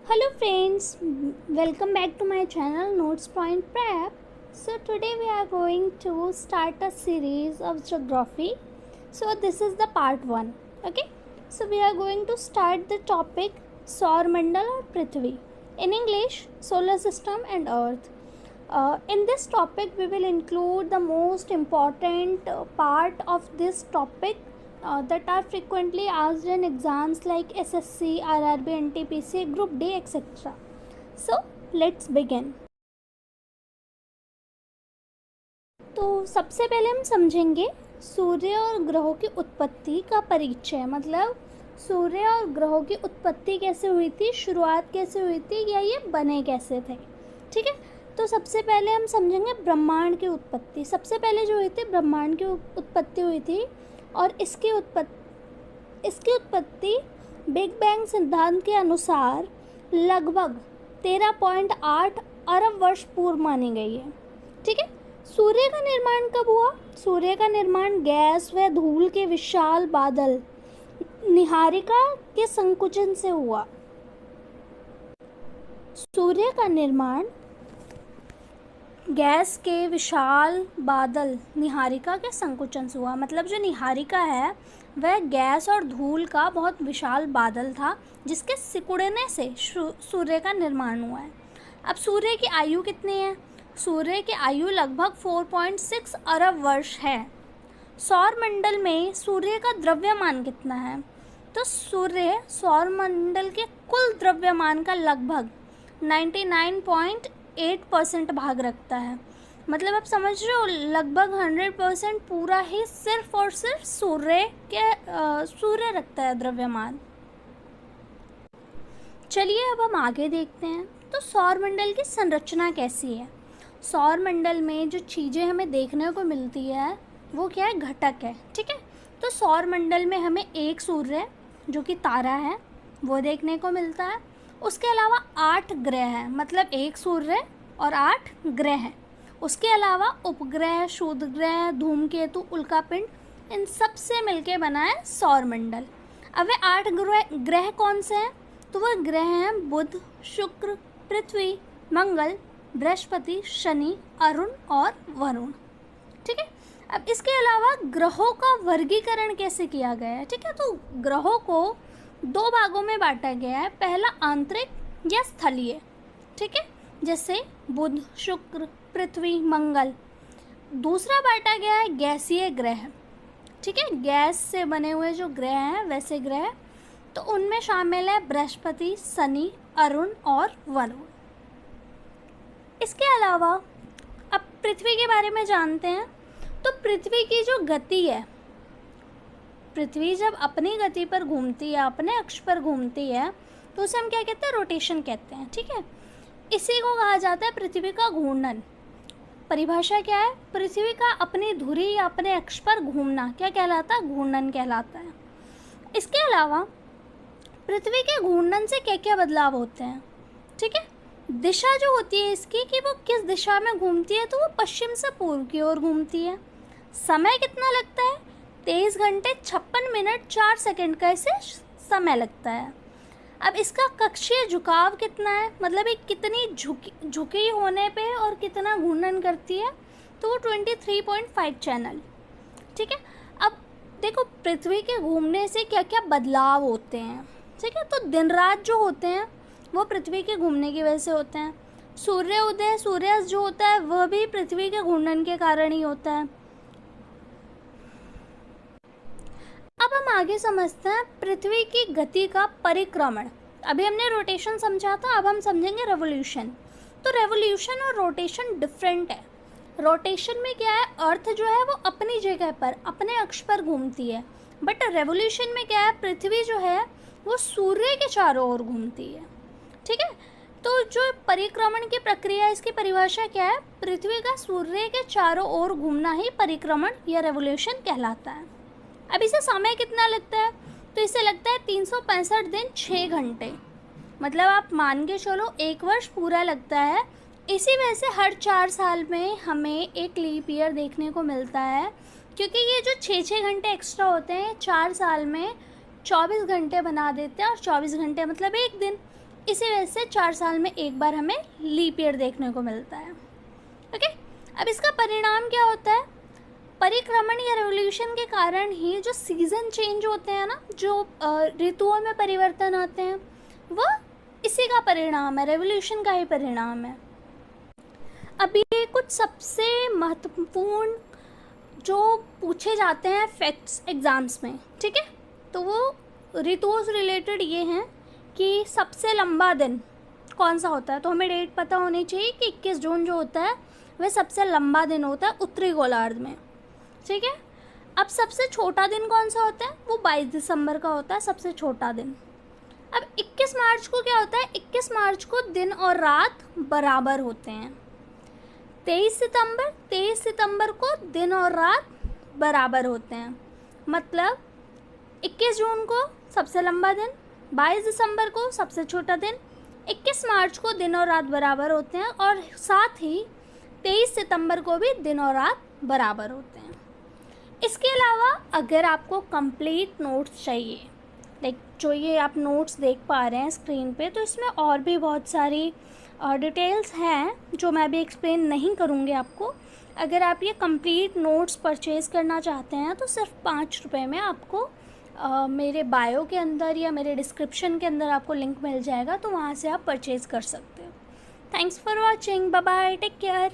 Hello friends, welcome back to my channel Notes Point Prep. So today we are going to start a series of geography. So this is the part 1. Okay. So we are going to start the topic Saur Mandal or Prithvi. In English, solar system and earth. In this topic we will include the most important part of this topic that are frequently asked in exams like SSC, RRB, NTPC, Group D, etc. So let's begin. तो सबसे पहले हम समझेंगे सूर्य और ग्रहों की उत्पत्ति का परिचय, मतलब सूर्य और ग्रहों की उत्पत्ति कैसे हुई थी, शुरुआत कैसे हुई थी, या ये बने कैसे थे. ठीक है. तो सबसे पहले हम समझेंगे ब्रह्मांड की उत्पत्ति. सबसे पहले जो हुई थी ब्रह्मांड की उत्पत्ति हुई थी और इसकी उत्पत्ति बिग बैंग सिद्धांत के अनुसार लगभग 13.8 अरब वर्ष पूर्व मानी गई है. ठीक है. सूर्य का निर्माण कब हुआ? सूर्य का निर्माण गैस व धूल के विशाल बादल निहारिका के संकुचन से हुआ. सूर्य का निर्माण गैस के विशाल बादल निहारिका के संकुचन से हुआ. मतलब जो निहारिका है वह गैस और धूल का बहुत विशाल बादल था जिसके सिकुड़ने से सूर्य का निर्माण हुआ है. अब सूर्य की आयु कितनी है? सूर्य की आयु लगभग 4.6 अरब वर्ष है. सौर मंडल में सूर्य का द्रव्यमान कितना है? तो सूर्य सौर मंडल के कुल द्रव्यमान का लगभग 99.8% भाग रखता है. मतलब आप समझ रहे हो, लगभग 100% पूरा ही सिर्फ और सिर्फ सूर्य रखता है द्रव्यमान. चलिए अब हम आगे देखते हैं. तो सौर मंडल की संरचना कैसी है? सौर मंडल में जो चीज़ें हमें देखने को मिलती है वो क्या है? घटक है. ठीक है. तो सौर मंडल में हमें एक सूर्य जो कि तारा है वो देखने को मिलता है. उसके अलावा 8 ग्रह हैं, मतलब एक सूर्य और 8 ग्रह हैं. उसके अलावा उपग्रह, क्षुद्रग्रह, धूमकेतु, उल्कापिंड, इन सब से मिलके बना है सौर मंडल. अब वे 8 ग्रह कौन से हैं? तो वह ग्रह हैं बुध, शुक्र, पृथ्वी, मंगल, बृहस्पति, शनि, अरुण और वरुण. ठीक है. अब इसके अलावा ग्रहों का वर्गीकरण कैसे किया गया है? ठीक है. तो ग्रहों को 2 भागों में बांटा गया है. पहला आंतरिक या स्थलीय. ठीक है, जैसे बुध, शुक्र, पृथ्वी, मंगल. दूसरा बांटा गया है गैसीय ग्रह. ठीक है, गैस से बने हुए जो ग्रह हैं वैसे ग्रह, तो उनमें शामिल है बृहस्पति, शनि, अरुण और वरुण. इसके अलावा अब पृथ्वी के बारे में जानते हैं. तो पृथ्वी की जो गति है, पृथ्वी जब अपनी गति पर घूमती है, अपने अक्ष पर घूमती है, तो उसे हम क्या कहते हैं? रोटेशन कहते हैं. ठीक है. इसी को कहा जाता है पृथ्वी का घूर्णन. परिभाषा क्या है? पृथ्वी का अपनी धुरी या अपने अक्ष पर घूमना क्या कहलाता है? घूर्णन कहलाता है. इसके अलावा पृथ्वी के घूर्णन से क्या क्या बदलाव होते हैं? ठीक है. दिशा जो होती है इसकी कि वो किस दिशा में घूमती है, तो वो पश्चिम से पूर्व की ओर घूमती है. समय कितना लगता है? 23 घंटे 56 मिनट 4 सेकंड का इसे समय लगता है. अब इसका कक्षीय झुकाव कितना है, मतलब ये कितनी झुकी होने पे और कितना घूर्णन करती है, तो वो 23.5 चैनल. ठीक है. अब देखो पृथ्वी के घूमने से क्या क्या बदलाव होते हैं. ठीक है. तो दिन रात जो होते हैं वो पृथ्वी के घूमने की वजह से होते हैं. सूर्य उदय, सूर्यास्त जो होता है वह भी पृथ्वी के घूर्णन के कारण ही होता है. अब हम आगे समझते हैं पृथ्वी की गति का परिक्रमण. अभी हमने रोटेशन समझा था, अब हम समझेंगे रेवोल्यूशन. तो रेवोल्यूशन और रोटेशन डिफरेंट है. रोटेशन में क्या है? अर्थ जो है वो अपनी जगह पर, अपने अक्ष पर घूमती है. बट रेवोल्यूशन में क्या है? पृथ्वी जो है वो सूर्य के चारों ओर घूमती है. ठीक है. तो जो परिक्रमण की प्रक्रिया, इसकी परिभाषा क्या है? पृथ्वी का सूर्य के चारों ओर घूमना ही परिक्रमण या रेवोल्यूशन कहलाता है. अब इसे समय कितना लगता है? तो इसे लगता है 365 दिन 6 घंटे. मतलब आप मान के चलो 1 वर्ष पूरा लगता है. इसी वजह से हर 4 साल में हमें एक लीप ईयर देखने को मिलता है, क्योंकि ये जो 6 घंटे एक्स्ट्रा होते हैं 4 साल में 24 घंटे बना देते हैं. और 24 घंटे मतलब एक दिन. इसी वजह से 4 साल में एक बार हमें लीप ईयर देखने को मिलता है। ओके, अब इसका परिणाम क्या होता है? परिक्रमण या रेवोल्यूशन के कारण ही जो सीज़न चेंज होते हैं ना, जो ऋतुओं में परिवर्तन आते हैं, वह इसी का परिणाम है, रेवोल्यूशन का ही परिणाम है। अभी कुछ सबसे महत्वपूर्ण जो पूछे जाते हैं फैक्ट्स एग्ज़ाम्स में, ठीक है, तो वो ऋतुओं से रिलेटेड ये हैं कि सबसे लंबा दिन कौन सा होता है। तो हमें डेट पता होनी चाहिए कि 21 जून जो होता है वह सबसे लंबा दिन होता है उत्तरी गोलार्ध में, ठीक है। अब सबसे छोटा दिन कौन सा होता है? वो 22 दिसंबर का होता है सबसे छोटा दिन। अब 21 मार्च को क्या होता है? 21 मार्च को दिन और रात बराबर होते हैं। 23 सितंबर को दिन और रात बराबर होते हैं। मतलब 21 जून को सबसे लंबा दिन, 22 दिसंबर को सबसे छोटा दिन, 21 मार्च को दिन और रात बराबर होते हैं, और साथ ही 23 सितंबर को भी दिन और रात बराबर होते हैं। इसके अलावा अगर आपको कंप्लीट नोट्स चाहिए, लाइक जो ये आप नोट्स देख पा रहे हैं स्क्रीन पे, तो इसमें और भी बहुत सारी डिटेल्स हैं जो मैं अभी एक्सप्लेन नहीं करूँगी आपको। अगर आप ये कंप्लीट नोट्स परचेज़ करना चाहते हैं तो सिर्फ 5 रुपये में आपको मेरे बायो के अंदर या मेरे डिस्क्रिप्शन के अंदर आपको लिंक मिल जाएगा, तो वहाँ से आप परचेज़ कर सकते हो। Thanks for watching, bye bye, take care.